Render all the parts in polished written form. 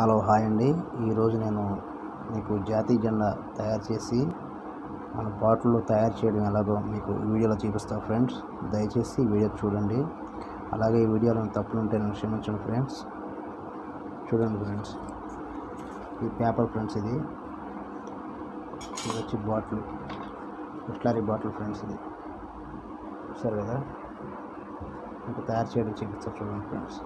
Hello hi అండి. ఈరోజు నేను మీకు జాతీయ జెండా తయారు చేసి మన బాటిల్లో తయారు చేయడం ఎలాగో మీకు వీడియోలో చూపిస్తాను ఫ్రెండ్స్. దయచేసి వీడియో చూడండి. అలాగే ఈ వీడియోలో తప్పులు ఉంటే నన్ను క్షమించండి ఫ్రెండ్స్. చూడండి ఫ్రెండ్స్, ఈ పేపర్ ఫ్రెండ్స్, ఇది వచ్చి బాటిల్, బిస్లరీ బాటిల్ ఫ్రెండ్స్. ఇది సరే కదా, మీకు తయారు చేయడం చూపిస్తాను చూడండి ఫ్రెండ్స్.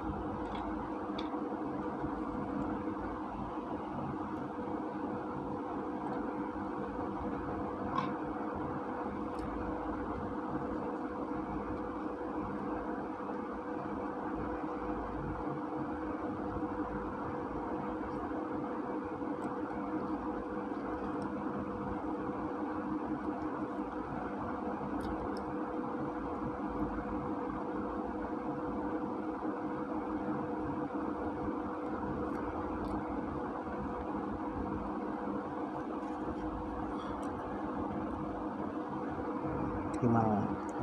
మనం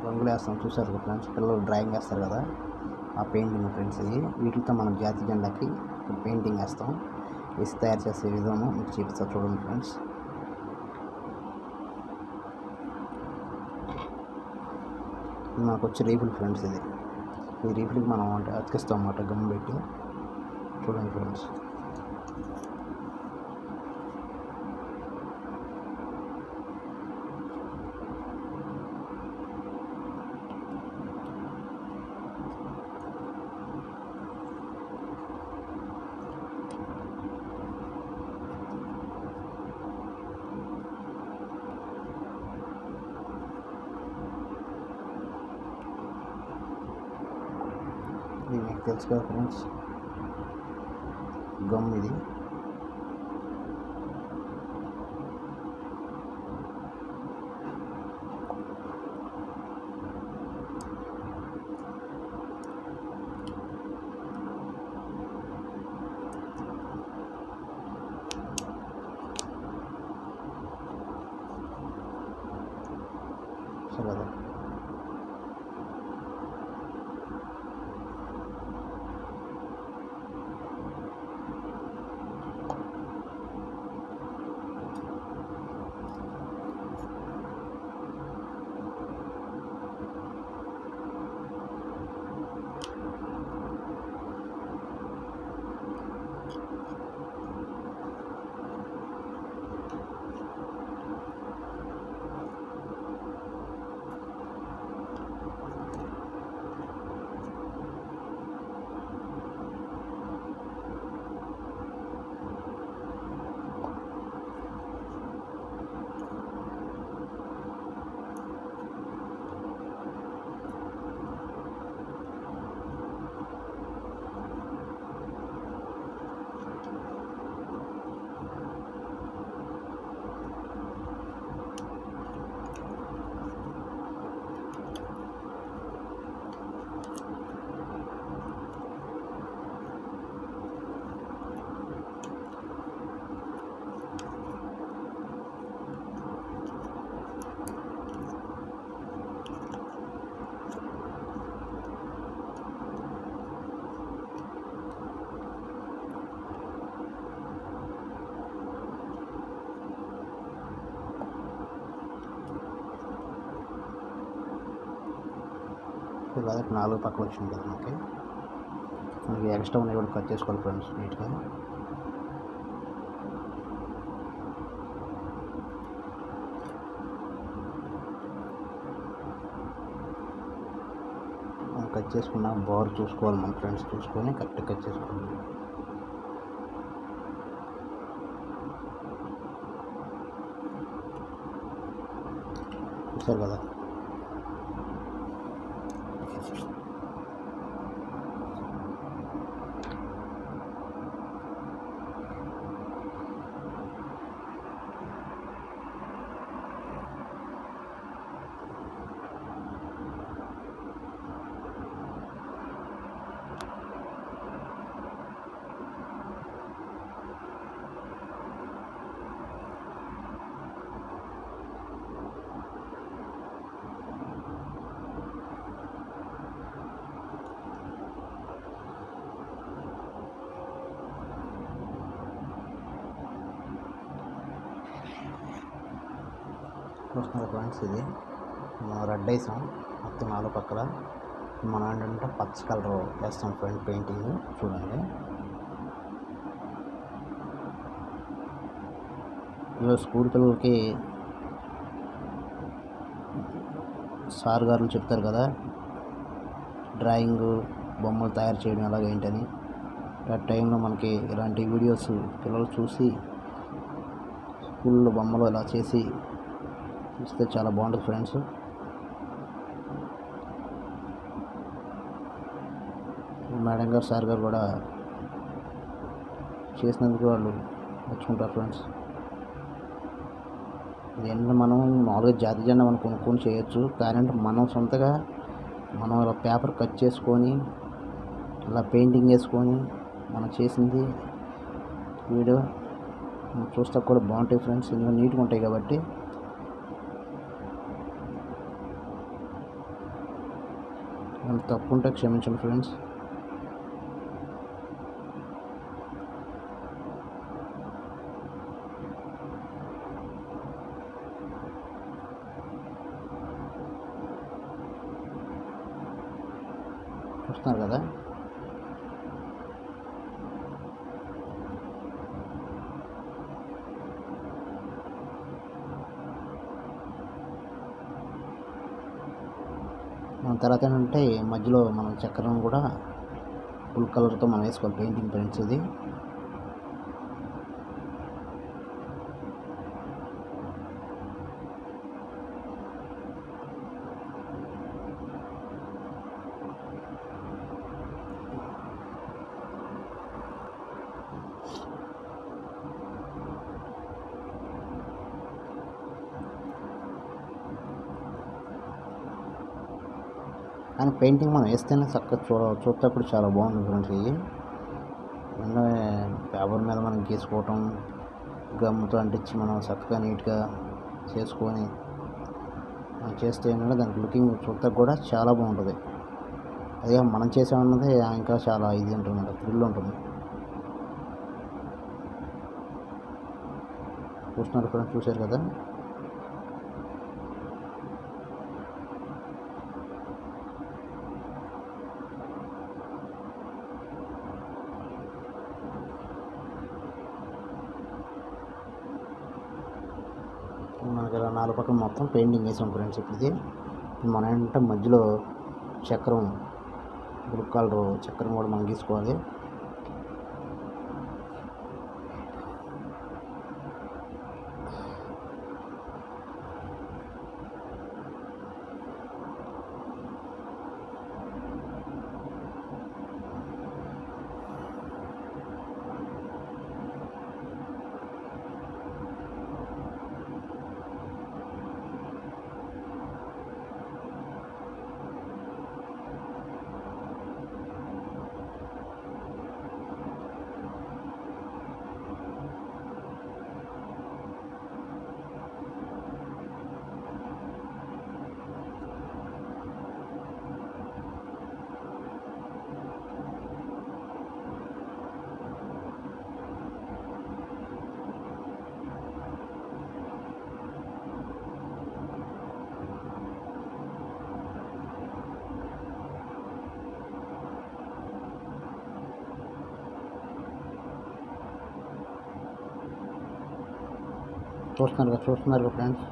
రంగులు వేస్తాం, చూసారు కదా ఫ్రెండ్స్. పిల్లలు డ్రాయింగ్ వేస్తారు కదా, ఆ పెయింటింగ్ ఫ్రెండ్స్. ఇది వీటితో మనం జాతీయ జెండాకి పెయింటింగ్ వేస్తాం. వేసి తయారు చేసే విధానం మీకు చూపిస్తారు చూడండి ఫ్రెండ్స్. ఇది మనకు వచ్చే రీఫిల్ ఫ్రెండ్స్. ఇది ఈ రీఫిల్కి మనం అతికిస్తాం అన్నమాట, గమ్ పెట్టి. చూడండి ఫ్రెండ్స్. ఇది మీకు తెలుసు కదా ఫ్రెండ్స్, గమ్ ఇది. సరే కదా, దాదాపు 4 పక్కలు వచ్చింది కదా మనకి ఎక్స్ట్రా ఉన్నాయి కూడా కట్ చేసుకోవాలి ఫ్రెండ్స్ నీట్గా. మనం కట్ చేసుకున్న బార్ చూసుకోవాలి మన ఫ్రెండ్స్, చూసుకొని కరెక్ట్గా కట్ చేసుకోవాలి. చూసారు కదా, చూస్తున్నారు ఫ్రెండ్స్, ఇది మనం రెడ్ వేసాం మొత్తం 4 పక్కల. మనం ఏంటంటే పచ్చ కలర్ వేస్తాం ఫ్రెండ్ పెయింటింగ్. చూడండి, ఇలా స్కూల్ పిల్లలకి సార్ గారు చెప్తారు కదా డ్రాయింగ్ బొమ్మలు తయారు చేయడం ఎలాగేంటని. ఆ టైంలో మనకి ఇలాంటి వీడియోస్ పిల్లలు చూసి స్కూల్లో బొమ్మలు ఇలా చేసి ఇస్తే చాలా బాగుంటుంది ఫ్రెండ్స్. మేడం గారు సార్ గారు కూడా చేసినందుకు వాళ్ళు మెచ్చుకుంటారు ఫ్రెండ్స్. ఇవన్నీ మనం మామూలుగా జాతి జెండా మనం కొనుక్కొని చేయొచ్చు, కానీ మనం సొంతగా మనం ఇలా పేపర్ కట్ చేసుకొని ఇలా పెయింటింగ్ వేసుకొని మనం చేసింది వీడియో చూస్తే కూడా బాగుంటాయి ఫ్రెండ్స్. ఇందులో నీట్గా ఉంటాయి కాబట్టి. తప్పు ఉంటే క్షమించండి ఫ్రెండ్స్. చూస్తున్నారు కదా, మన తర్వాత ఏంటంటే మధ్యలో మనం చక్రం కూడా ఫుల్ కలర్తో మనం వేసుకోవాలి పెయింటింగ్ ఫ్రెండ్స్. ఇది కానీ పెయింటింగ్ మనం వేస్తేనే చక్కగా చూసేటప్పుడు చాలా బాగుంటుంది ఫ్రెండ్స్. ఇవి పేపర్ మీద మనం గీసుకోవటం, గమ్ముతో అంటించి మనం చక్కగా నీట్గా చేసుకొని మనం చేస్తే ఏంటంటే దానికి లుకింగ్ చూస్తే కూడా చాలా బాగుంటుంది. అదే మనం చేసామన్నది ఇంకా చాలా ఇది ఉంటుందన్నమాట, థ్రిల్ ఉంటుంది. చూస్తున్నారు ఫ్రెండ్స్, చూశారు కదా. మనకి ఇలా 4 పక్కల మొత్తం పెయింటింగ్ వేసాం ఫ్రెండ్స్. ఇది మన ఏంటంటే మధ్యలో చక్రం బ్లూ కలర్ చక్రం కూడా మనం గీసుకోవాలి. చూస్తున్నారు ఫ్రెండ్స్.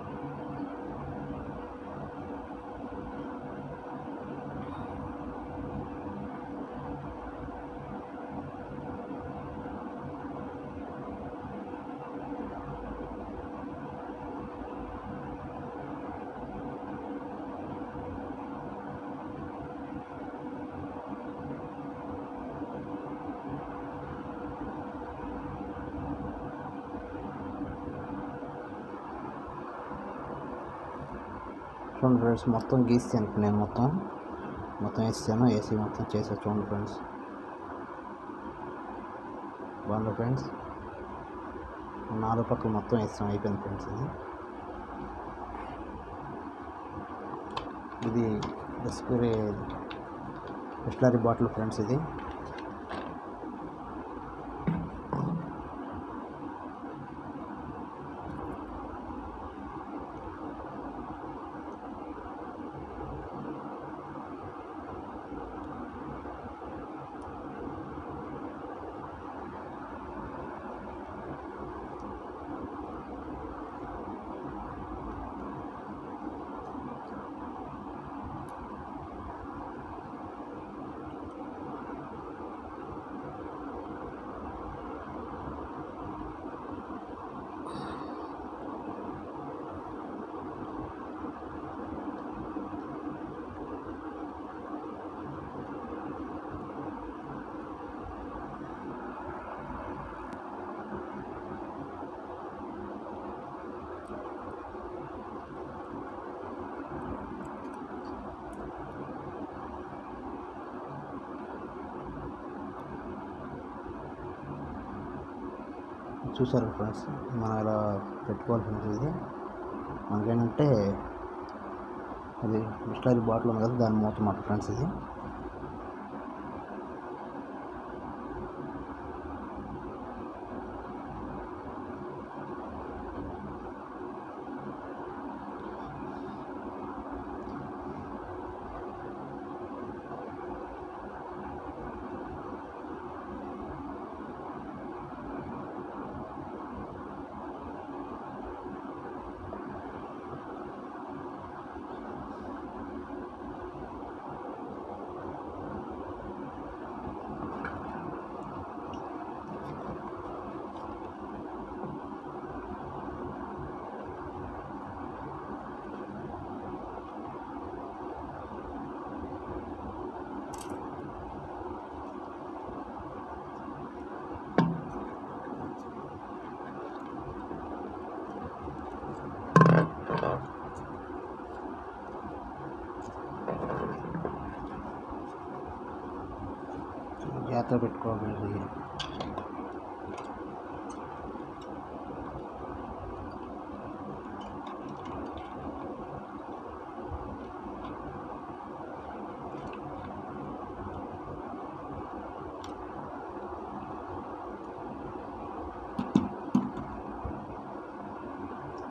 చూడండి ఫ్రెండ్స్, మొత్తం గీస్తాను నేను, మొత్తం వేసాను, వేసి మొత్తం చేసా. చూడండి ఫ్రెండ్స్, బాగుంది ఫ్రెండ్స్. 4 పక్కలు మొత్తం వేస్తాం, అయిపోయింది ఫ్రెండ్స్. ఇది బిస్లరీ బాటిల్ ఫ్రెండ్స్. ఇది చూసారు ఫ్రెండ్స్, మనం ఇలా పెట్టుకోవాలి ఫ్రెండ్స్. ఇది మనకేంటంటే అది బిస్లరీ బాటిల్ ఉంది కదా, దాని మూత మాట ఫ్రెండ్స్. ఇది జాగ్రత్తగా పెట్టుకోవాలి.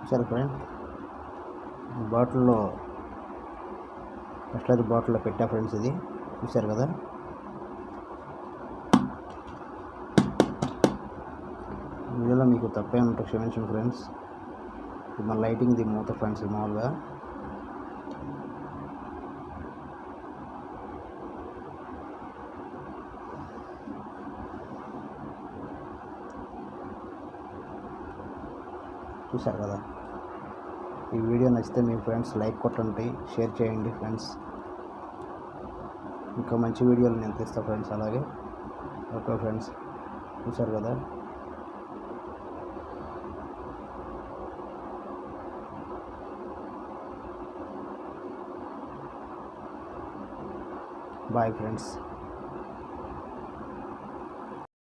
సరే ఫ్రెండ్, బాటిల్లో బిస్లరీ బాటిల్లో పెట్టా ఫ్రెండ్స్. ఇది చూసారు కదా. వీడియోలో మీకు తప్పే ఉంటే క్షమించండి ఫ్రెండ్స్. ఇది మన లైటింగ్ ది మూత ఫ్రెండ్స్. మామూలుగా చూసారు కదా. ఈ వీడియో నచ్చితే మీ ఫ్రెండ్స్ లైక్ కొట్టండి, షేర్ చేయండి ఫ్రెండ్స్. ఇంకా మంచి వీడియోలు నేను తీస్తాను ఫ్రెండ్స్. అలాగే ఓకే ఫ్రెండ్స్, చూసారు కదా. Bye friends.